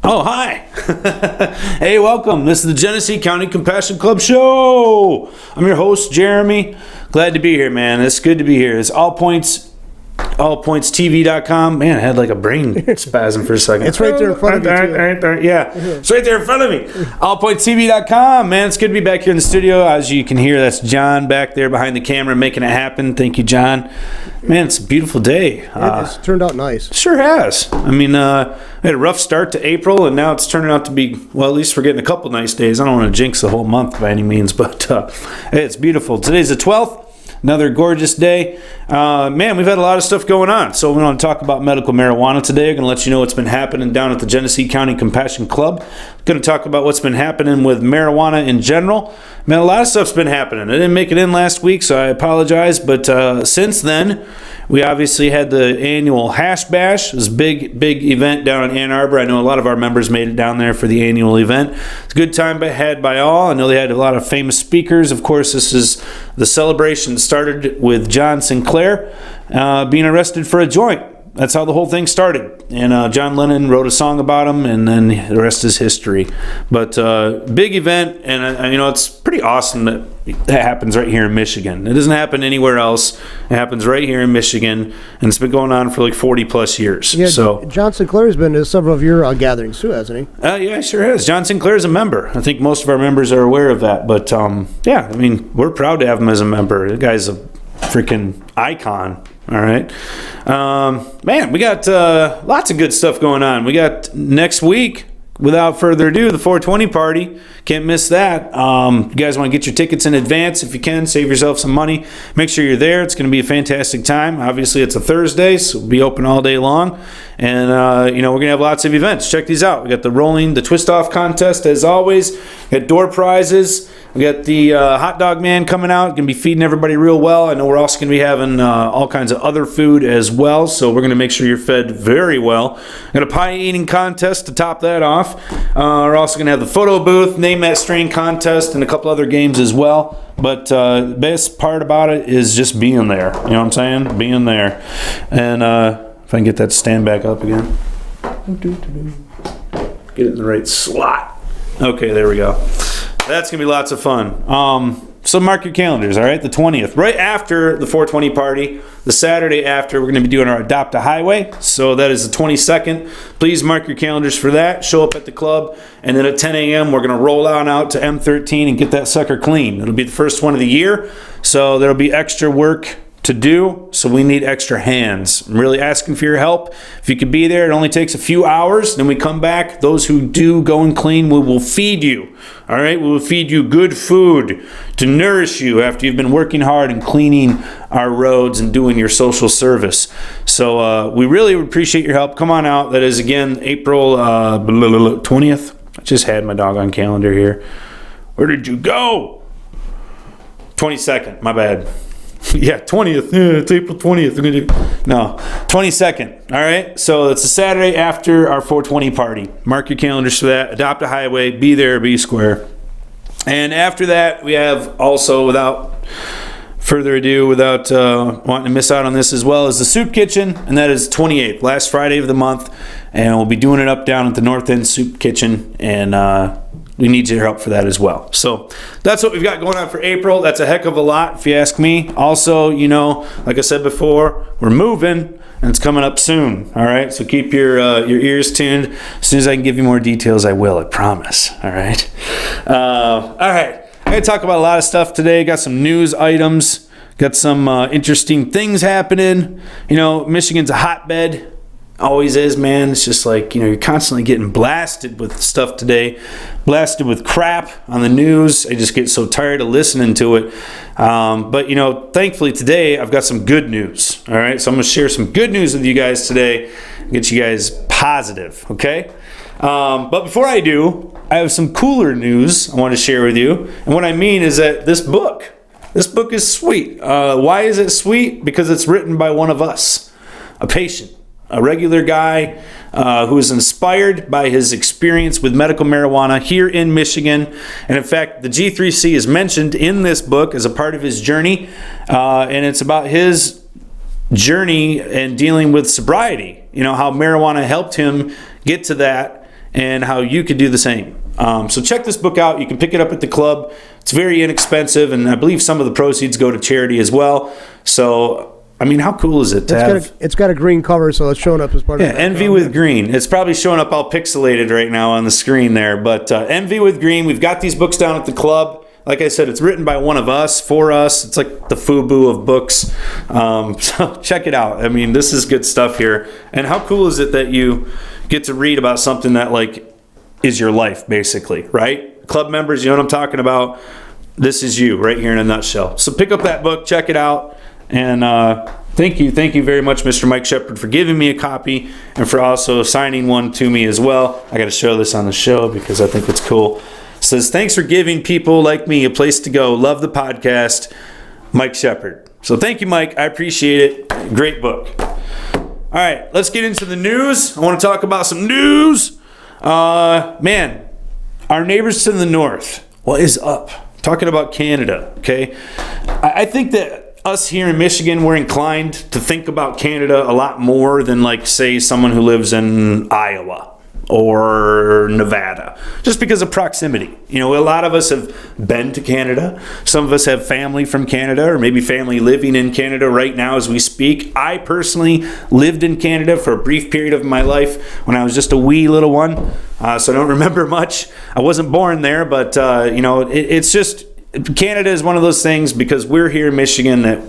Oh, hi. Hey, welcome. This is the Genesee County Compassion Club Show. I'm your host, Jeremy. Glad to be here, man. It's good to be here. It's allpointstv.com. Man, I had like a brain spasm for a second. It's right there in front of you, too. Yeah, it's right there in front of me. Allpointstv.com. Man, it's good to be back here in the studio. As you can hear, that's John back there behind the camera making it happen. Thank you, John. Man, it's a beautiful day. It's turned out nice. Sure has. I mean, we had a rough start to April, and now it's turning out to be, well, at least we're getting a couple nice days. I don't want to jinx the whole month by any means, but hey, it's beautiful. Today's the 12th. Another gorgeous day. Man, we've had a lot of stuff going on. So we want to talk about medical marijuana today. I'm going to let you know what's been happening down at the Genesee County Compassion Club. Going to talk about what's been happening with marijuana in general. Man, a lot of stuff's been happening. I didn't make it in last week, so I apologize. But since then, we obviously had the annual Hash Bash. It was a big event down in Ann Arbor. I know a lot of our members made it down there for the annual event. It's a good time had by all. I know they had a lot of famous speakers. Of course, this is the celebration started with John Sinclair being arrested for a joint. That's how the whole thing started. And John Lennon wrote a song about him, and then the rest is history. But big event, and you know, it's pretty awesome that happens right here in Michigan. It doesn't happen anywhere else. It happens right here in Michigan, and it's been going on for like 40 plus years. Yeah, so John Sinclair's been to several of your gatherings too, hasn't he? Yeah, sure has. John Sinclair's a member. I think most of our members are aware of that. But yeah, I mean, we're proud to have him as a member. The guy's a freaking icon. All right. Man, we got lots of good stuff going on. We got next week, without further ado, the 420 party. Can't miss that. You guys want to get your tickets in advance if you can. Save yourself some money. Make sure you're there. It's going to be a fantastic time. Obviously, it's a Thursday, so we'll be open all day long. And, you know, we're going to have lots of events. Check these out. We got the twist-off contest, as always. We got door prizes. We got the hot dog man coming out. Going to be feeding everybody real well. I know we're also going to be having all kinds of other food as well, so we're going to make sure you're fed very well. Got a pie eating contest to top that off. We're also going to have the photo booth, name that strain contest, and a couple other games as well. But the best part about it is just being there. You know what I'm saying? Being there. And if I can get that to stand back up again. Get it in the right slot. Okay, there we go. That's going to be lots of fun. So mark your calendars, all right? The 20th, right after the 420 party, the Saturday after, we're going to be doing our Adopt a Highway. So that is the 22nd. Please mark your calendars for that. Show up at the club. And then at 10 a.m., we're going to roll on out to M13 and get that sucker clean. It'll be the first one of the year. So there'll be extra work to do, so we need extra hands. I'm really asking for your help. If you could be there, it only takes a few hours. Then we come back. Those who do go and clean, we will feed you. All right, we will feed you good food to nourish you after you've been working hard and cleaning our roads and doing your social service. So we really would appreciate your help. Come on out. That is, again, April 20th. I just had my doggone calendar here. Where did you go? 22nd, my bad. Yeah, 20th. Yeah, it's April 20th. No, 22nd. All right. So it's a Saturday after our 420 party. Mark your calendars for that. Adopt a Highway. Be there. Be square. And after that, we have also, without further ado, without wanting to miss out on this as well, as the Soup Kitchen, and that is 28th, last Friday of the month, and we'll be doing it up down at the North End Soup Kitchen, and we need your help for that as well. So that's what we've got going on for April. That's a heck of a lot, if you ask me. Also, you know, like I said before, we're moving, and it's coming up soon. All right, so keep your ears tuned. As soon as I can give you more details, I will. I promise. All right. All right. I'm going to talk about a lot of stuff today. Got some news items. Got some interesting things happening. You know, Michigan's a hotbed. Always is, man. It's just like, you know, you're constantly getting blasted with stuff today. Blasted with crap on the news. I just get so tired of listening to it. But, you know, thankfully today I've got some good news. All right. So I'm going to share some good news with you guys today. Get you guys positive. Okay. But before I do, I have some cooler news I want to share with you. And what I mean is that this book is sweet. Why is it sweet? Because it's written by one of us, a patient, a regular guy who is inspired by his experience with medical marijuana here in Michigan. And in fact, the G3C is mentioned in this book as a part of his journey. And it's about his journey and dealing with sobriety. You know, how marijuana helped him get to that and how you could do the same. So check this book out. You can pick it up at the club. It's very inexpensive, and I believe some of the proceeds go to charity as well. So, I mean, how cool is it to have... It's got a green cover, so it's showing up as part of the Envy with Green. It's probably showing up all pixelated right now on the screen there, but Envy with Green. We've got these books down at the club. Like I said, it's written by one of us, for us. It's like the FUBU of books. So check it out. I mean, this is good stuff here. And how cool is it that you get to read about something that, like, is your life, basically, right? Club members, you know what I'm talking about? This is you right here in a nutshell. So pick up that book, check it out. And thank you very much, Mr. Mike Shepard, for giving me a copy and for also signing one to me as well. I got to show this on the show because I think it's cool. Says, thanks for giving people like me a place to go. Love the podcast, Mike Shepard. So thank you, Mike. I appreciate it. Great book. All right, let's get into the news. I want to talk about some news. Man, our neighbors to the north, what is up? Talking about Canada, okay? I think that us here in Michigan, we're inclined to think about Canada a lot more than, like, say, someone who lives in Iowa or Nevada, just because of proximity. You know, a lot of us have been to Canada. Some of us have family from Canada, or maybe family living in Canada right now as we speak. I personally lived in Canada for a brief period of my life when I was just a wee little one, so I don't remember much. I wasn't born there, but you know, it's just, Canada is one of those things, because we're here in Michigan, that,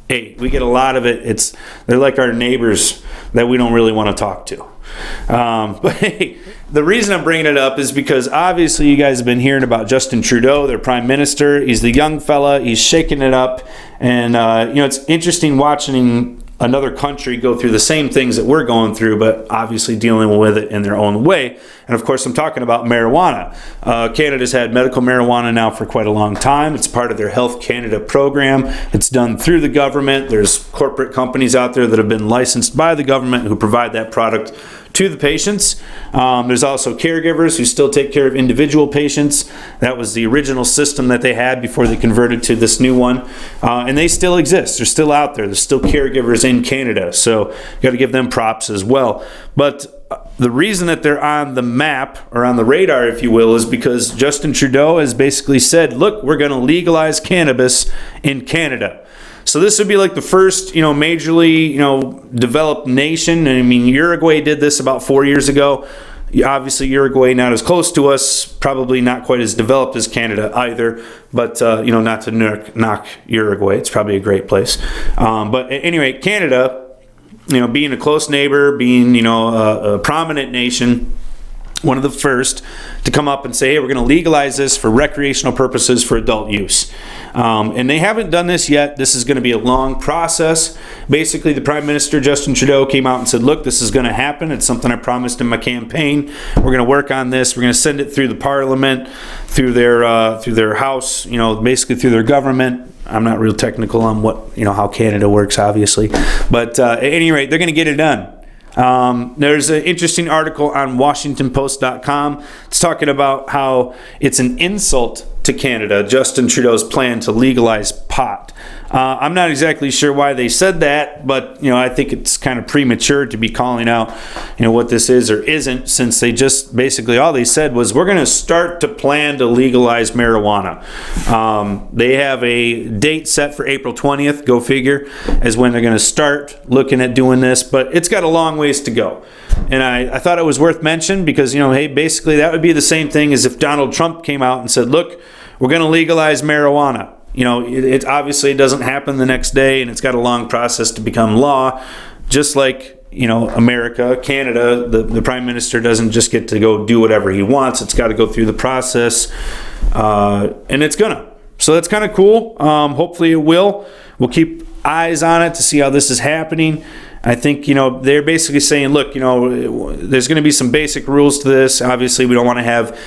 hey, we get a lot of it. They're like our neighbors that we don't really want to talk to. But hey, the reason I'm bringing it up is because obviously you guys have been hearing about Justin Trudeau, their prime minister. He's the young fella. He's shaking it up. And, you know, it's interesting watching another country go through the same things that we're going through, but obviously dealing with it in their own way. And of course, I'm talking about marijuana. Canada's had medical marijuana now for quite a long time. It's part of their Health Canada program. It's done through the government. There's corporate companies out there that have been licensed by the government who provide that product to the patients. There's also caregivers who still take care of individual patients. That was the original system that they had before they converted to this new one. And they still exist. They're still out there. There's still caregivers in Canada. So you got to give them props as well. But the reason that they're on the map, or on the radar, if you will, is because Justin Trudeau has basically said, look, we're going to legalize cannabis in Canada. So this would be like the first, you know, majorly, you know, developed nation. And I mean, Uruguay did this about 4 years ago. Obviously, Uruguay not as close to us, probably not quite as developed as Canada either. But, you know, not to knock Uruguay. It's probably a great place. But at any rate, Canada, you know, being a close neighbor, being, you know, a prominent nation, one of the first to come up and say, hey, we're going to legalize this for recreational purposes for adult use. And they haven't done this yet. This is going to be a long process. Basically, the Prime Minister, Justin Trudeau, came out and said, look, this is going to happen. It's something I promised in my campaign. We're going to work on this. We're going to send it through the Parliament, through their House, you know, basically through their government. I'm not real technical on what, you know, how Canada works, obviously. But at any rate, they're going to get it done. There's an interesting article on WashingtonPost.com. It's talking about how it's an insult to Canada, Justin Trudeau's plan to legalize pot. I'm not exactly sure why they said that, but, you know, I think it's kind of premature to be calling out, you know, what this is or isn't, since they just basically, all they said was, we're going to start to plan to legalize marijuana. They have a date set for April 20th, go figure, as when they're going to start looking at doing this, but it's got a long ways to go. And I thought it was worth mentioning because, you know, hey, basically that would be the same thing as if Donald Trump came out and said, look, we're going to legalize marijuana. You know, it obviously doesn't happen the next day, and it's got a long process to become law. Just like, you know, America, Canada, the Prime Minister doesn't just get to go do whatever he wants. It's got to go through the process, and it's gonna. So that's kind of cool. Hopefully it will. We'll keep eyes on it to see how this is happening. I think, you know, they're basically saying, look, you know, there's going to be some basic rules to this. Obviously, we don't want to have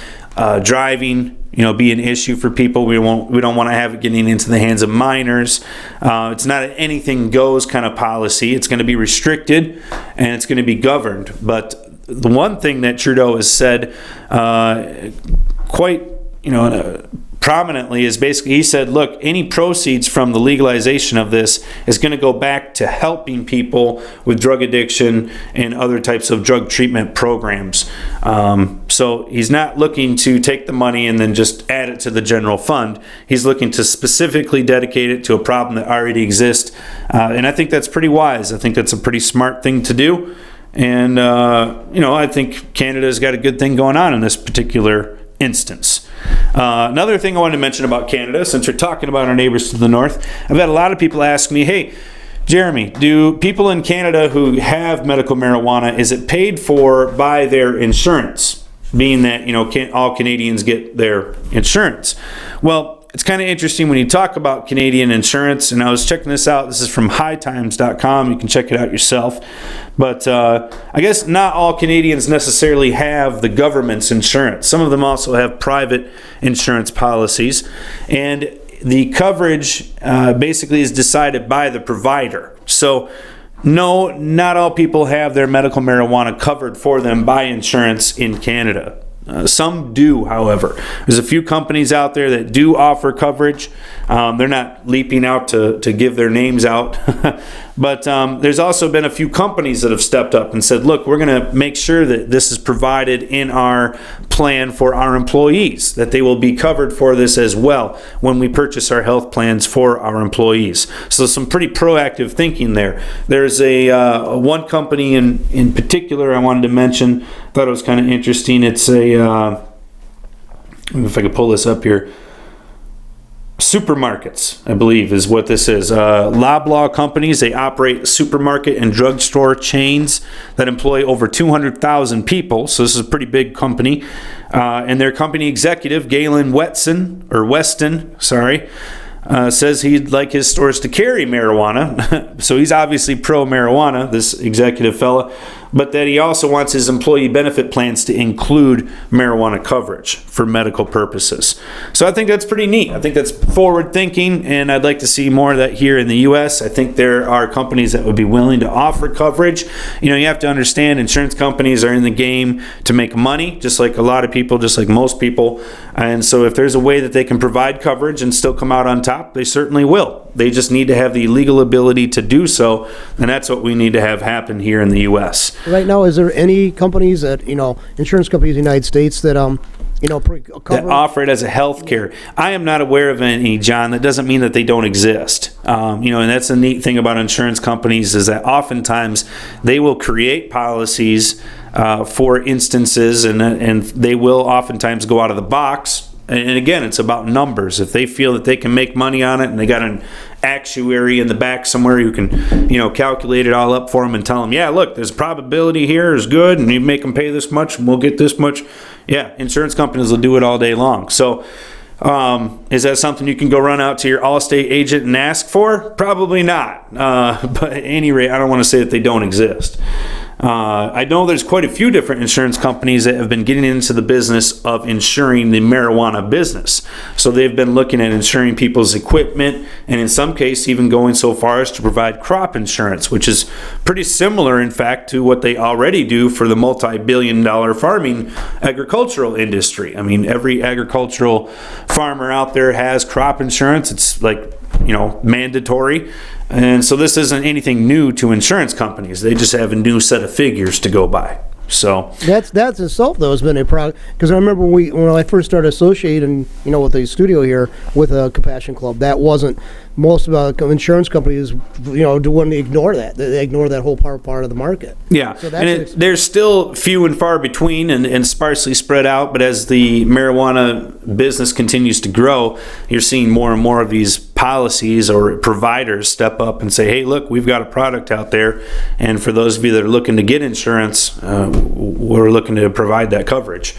driving, you know, be an issue for people. We don't want to have it getting into the hands of minors. It's not an anything goes kind of policy. It's going to be restricted and it's going to be governed. But the one thing that Trudeau has said quite, you know, prominently is basically, he said, look, any proceeds from the legalization of this is going to go back to helping people with drug addiction and other types of drug treatment programs. So he's not looking to take the money and then just add it to the general fund. He's looking to specifically dedicate it to a problem that already exists. And I think that's pretty wise. I think that's a pretty smart thing to do. And, I think Canada's got a good thing going on in this particular instance. Another thing I wanted to mention about Canada, since we're talking about our neighbors to the north, I've had a lot of people ask me, hey, Jeremy, do people in Canada who have medical marijuana, is it paid for by their insurance? Being that, all Canadians get their insurance. Well, it's kind of interesting when you talk about Canadian insurance, and I was checking this out. This is from hightimes.com. You can check it out yourself. But I guess not all Canadians necessarily have the government's insurance. Some of them also have private insurance policies. And the coverage basically is decided by the provider. So no, not all people have their medical marijuana covered for them by insurance in Canada. Some do, however. There's a few companies out there that do offer coverage. They're not leaping out to give their names out. But there's also been a few companies that have stepped up and said, look, we're going to make sure that this is provided in our plan for our employees, that they will be covered for this as well when we purchase our health plans for our employees. So some pretty proactive thinking there. There's a one company in particular I wanted to mention. Thought it was kind of interesting. It's if I could pull this up here. Supermarkets, I believe, is what this is. Loblaw companies, they operate supermarket and drugstore chains that employ over 200,000 people. So this is a pretty big company. And their company executive, Galen Weston, says he'd like his stores to carry marijuana. So he's obviously pro-marijuana, this executive fella, but that he also wants his employee benefit plans to include marijuana coverage for medical purposes. So I think that's pretty neat. I think that's forward thinking, and I'd like to see more of that here in the U.S. I think there are companies that would be willing to offer coverage. You have to understand insurance companies are in the game to make money, just like a lot of people, just like most people. And so if there's a way that they can provide coverage and still come out on top, they certainly will. They just need to have the legal ability to do so, and that's what we need to have happen here in the U.S. Right now, is there any companies that, insurance companies in the United States that, that offer it as a health care? I am not aware of any, John. That doesn't mean that they don't exist. And that's the neat thing about insurance companies is that oftentimes they will create policies for instances, and they will oftentimes go out of the box. And again, it's about numbers. If they feel that they can make money on it and they got an actuary in the back somewhere who can, calculate it all up for them and tell them, yeah, look, there's a probability here is good and you make them pay this much and we'll get this much. Yeah, insurance companies will do it all day long. So is that something you can go run out to your Allstate agent and ask for? Probably not. But at any rate, I don't want to say that they don't exist. I know there's quite a few different insurance companies that have been getting into the business of insuring the marijuana business. So they've been looking at insuring people's equipment, and in some cases even going so far as to provide crop insurance, which is pretty similar, in fact, to what they already do for the multi-billion-dollar farming agricultural industry. I mean, every agricultural farmer out there has crop insurance. It's like, mandatory. And so this isn't anything new to insurance companies. They just have a new set of figures to go by. So that's itself though has been a problem, because I remember when I first started associating with the studio here with a Compassion Club, that wasn't most of the insurance companies wouldn't ignore that. They ignore that whole part of the market. Yeah, so there's still few and far between and sparsely spread out, but as the marijuana business continues to grow, you're seeing more and more of these policies or providers step up and say, hey, look, we've got a product out there, and for those of you that are looking to get insurance, we're looking to provide that coverage.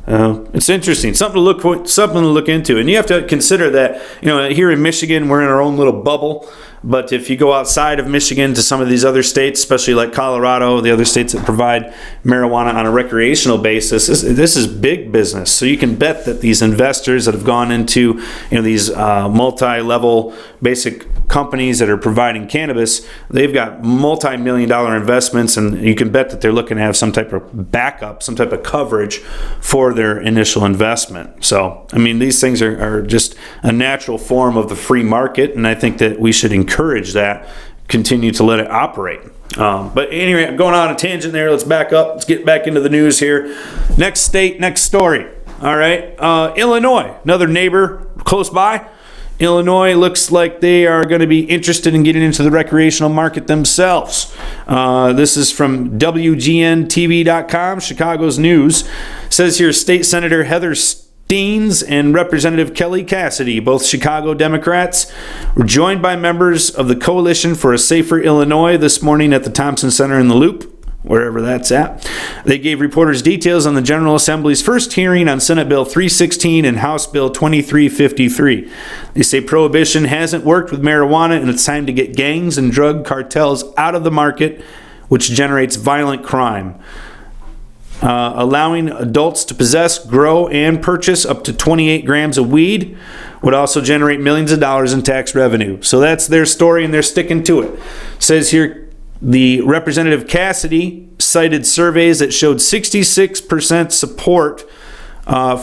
It's interesting, something to look into, and you have to consider that here in Michigan we're in our own little bubble. But if you go outside of Michigan to some of these other states, especially like Colorado, the other states that provide marijuana on a recreational basis, this is big business. So you can bet that these investors that have gone into these multi-level basic companies that are providing cannabis, they've got multi-million-dollar investments, and you can bet that they're looking to have some type of backup, some type of coverage for their initial investment. So, I mean, these things are just a natural form of the free market, and I think that we should encourage that, continue to let it operate. But anyway, I'm going on a tangent there. Let's back up. Let's get back into the news here. Next state, next story. All right. Illinois, another neighbor close by. Illinois looks like they are going to be interested in getting into the recreational market themselves. This is from WGNTV.com, Chicago's news. It says here, State Senator Heather Steens and Representative Kelly Cassidy, both Chicago Democrats, were joined by members of the Coalition for a Safer Illinois this morning at the Thompson Center in the Loop, wherever that's at. They gave reporters details on the General Assembly's first hearing on Senate Bill 316 and House Bill 2353. They say prohibition hasn't worked with marijuana, and it's time to get gangs and drug cartels out of the market, which generates violent crime. Allowing adults to possess, grow, and purchase up to 28 grams of weed would also generate millions of dollars in tax revenue. So that's their story, and they're sticking to it. Says here, the Representative Cassidy cited surveys that showed 66% support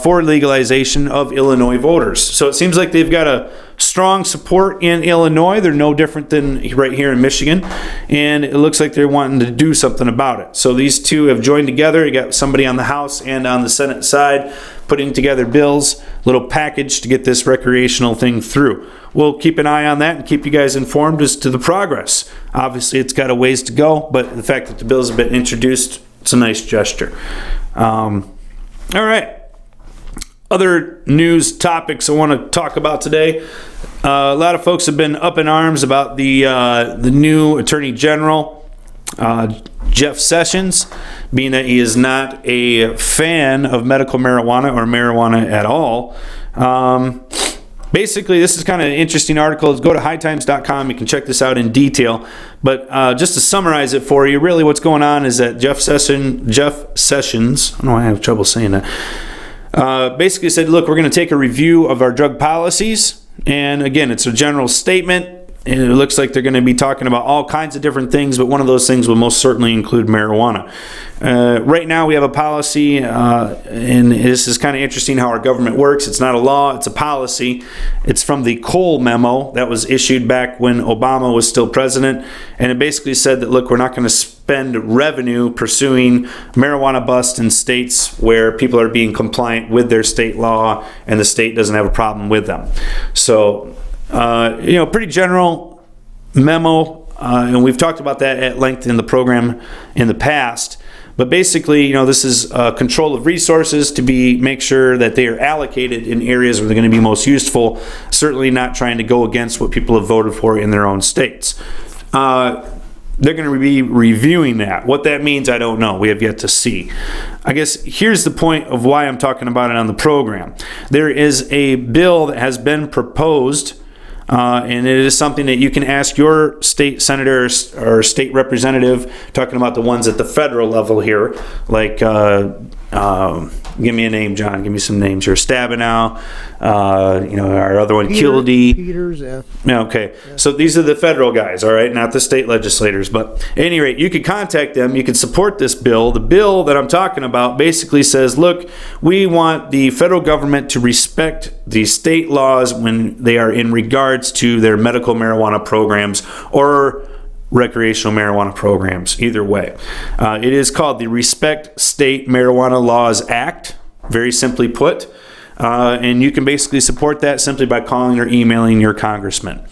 for legalization of Illinois voters. So it seems like they've got a strong support in Illinois. They're no different than right here in Michigan, and it looks like they're wanting to do something about it. So these two have joined together. You got somebody on the House and on the Senate side putting together bills, little package to get this recreational thing through. We'll keep an eye on that and keep you guys informed as to the progress. Obviously, it's got a ways to go, but the fact that the bills have been introduced, it's a nice gesture. All right. Other news topics I want to talk about today. A lot of folks have been up in arms about the new Attorney General, Jeff Sessions, being that he is not a fan of medical marijuana or marijuana at all. Basically, this is kind of an interesting article. Go to hightimes.com. You can check this out in detail. But just to summarize it for you, really what's going on is that Jeff Sessions, I don't know why I have trouble saying that, basically said, look, we're going to take a review of our drug policies. And again, it's a general statement. And it looks like they're going to be talking about all kinds of different things, but one of those things will most certainly include marijuana. Right now we have a policy, and this is kind of interesting how our government works. It's not a law, it's a policy. It's from the Cole memo that was issued back when Obama was still president, and it basically said that, look, we're not going to spend revenue pursuing marijuana busts in states where people are being compliant with their state law and the state doesn't have a problem with them. So, pretty general memo, and we've talked about that at length in the program in the past. But basically, this is control of resources to make sure that they are allocated in areas where they're going to be most useful. Certainly not trying to go against what people have voted for in their own states. They're going to be reviewing that. What that means, I don't know. We have yet to see. I guess here's the point of why I'm talking about it on the program. There is a bill that has been proposed. And it is something that you can ask your state senator or state representative, talking about the ones at the federal level here, like, give me a name, John. Give me some names here. Stabenow, our other one, Kildee. Peters, yeah. Okay. Yeah. So these are the federal guys, all right, not the state legislators. But at any rate, you could contact them. You could support this bill. The bill that I'm talking about basically says, look, we want the federal government to respect the state laws when they are in regards to their medical marijuana programs or recreational marijuana programs, either way. It is called the Respect State Marijuana Laws Act, very simply put. And you can basically support that simply by calling or emailing your congressman.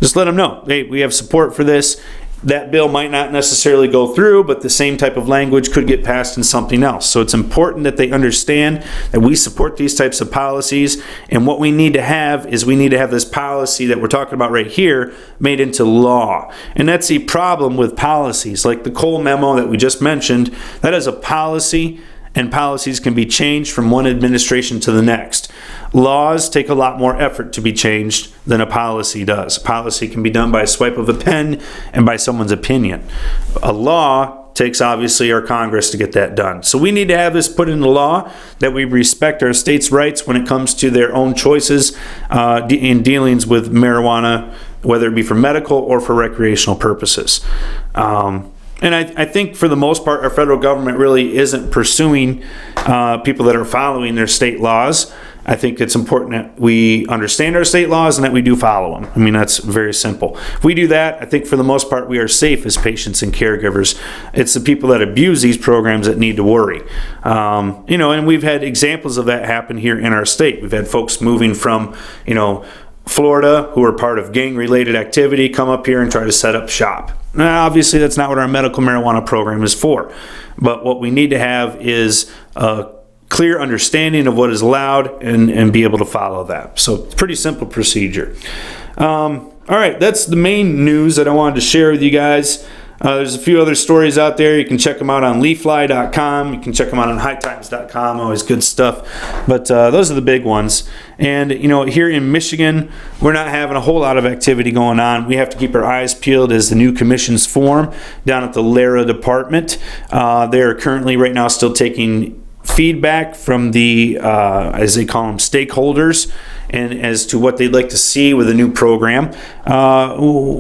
Just let them know, hey, we have support for this. That bill might not necessarily go through, but the same type of language could get passed in something else. So it's important that they understand that we support these types of policies, and what we need to have is we need to have this policy that we're talking about right here made into law. And that's the problem with policies. Like the Cole memo that we just mentioned, that is a policy, and policies can be changed from one administration to the next. Laws take a lot more effort to be changed than a policy does. A policy can be done by a swipe of a pen and by someone's opinion. A law takes obviously our Congress to get that done. So we need to have this put into law that we respect our states' rights when it comes to their own choices in dealings with marijuana, whether it be for medical or for recreational purposes. And I think for the most part, our federal government really isn't pursuing people that are following their state laws. I think it's important that we understand our state laws and that we do follow them. I mean, that's very simple. If we do that, I think for the most part, we are safe as patients and caregivers. It's the people that abuse these programs that need to worry. And we've had examples of that happen here in our state. We've had folks moving from, Florida, who are part of gang-related activity, come up here and try to set up shop. Now, obviously, that's not what our medical marijuana program is for. But what we need to have is a clear understanding of what is allowed and be able to follow that. So it's a pretty simple procedure. All right, that's the main news that I wanted to share with you guys. There's a few other stories out there. You can check them out on leafly.com. You can check them out on hightimes.com. Always good stuff. But those are the big ones. And, here in Michigan, we're not having a whole lot of activity going on. We have to keep our eyes peeled as the new commissions form down at the LARA department. They're currently right now still taking feedback from the, as they call them, stakeholders, and as to what they'd like to see with a new program.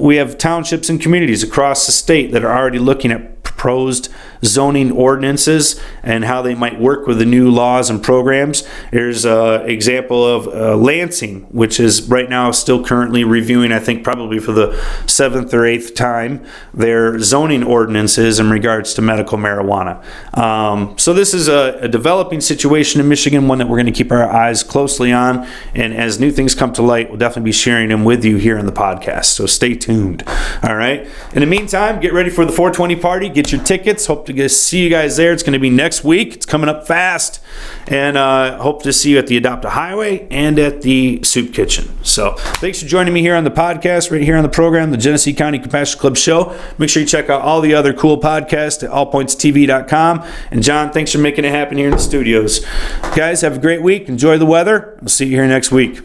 We have townships and communities across the state that are already looking at proposed zoning ordinances and how they might work with the new laws and programs. There's an example of Lansing, which is right now still currently reviewing, I think probably for the 7th or 8th time, their zoning ordinances in regards to medical marijuana. So this is a developing situation in Michigan, one that we're going to keep our eyes closely on, and as new things come to light, we'll definitely be sharing them with you here in the podcast, so stay tuned. All right. In the meantime, get ready for the 420 party. Get your tickets. Hope to see you guys there. It's going to be next week. It's coming up fast. And hope to see you at the Adopt a Highway and at the Soup Kitchen. So thanks for joining me here on the podcast, right here on the program, the Genesee County Compassion Club Show. Make sure you check out all the other cool podcasts at allpointstv.com. And John, thanks for making it happen here in the studios. Guys, have a great week. Enjoy the weather. We'll see you here next week.